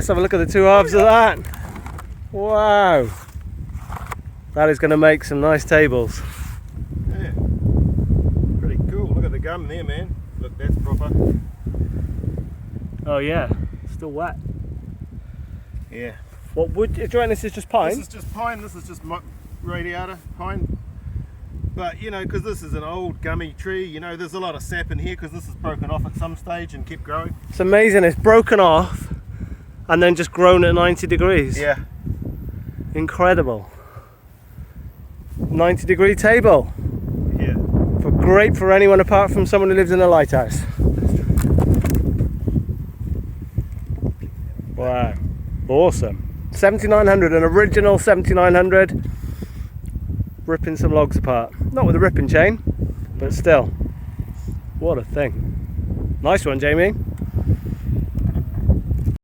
let's have a look at the two halves of that. Wow. That is going to make some nice tables. Yeah. Pretty cool. Look at the gum there, man. Look, that's proper. Oh yeah, still wet. Yeah. What wood? Do you reckon this is just pine? This is just pine. This is just radiata pine. But you know, because this is an old gummy tree, you know, there's a lot of sap in here because this is broken off at some stage and kept growing. It's amazing. It's broken off and then just grown at 90 degrees. Yeah. Incredible. 90-degree table. Yeah. Great for anyone apart from someone who lives in a lighthouse. Wow. Awesome. 7900, an original 7900. Ripping some logs apart. Not with a ripping chain, but still. What a thing. Nice one, Jamie.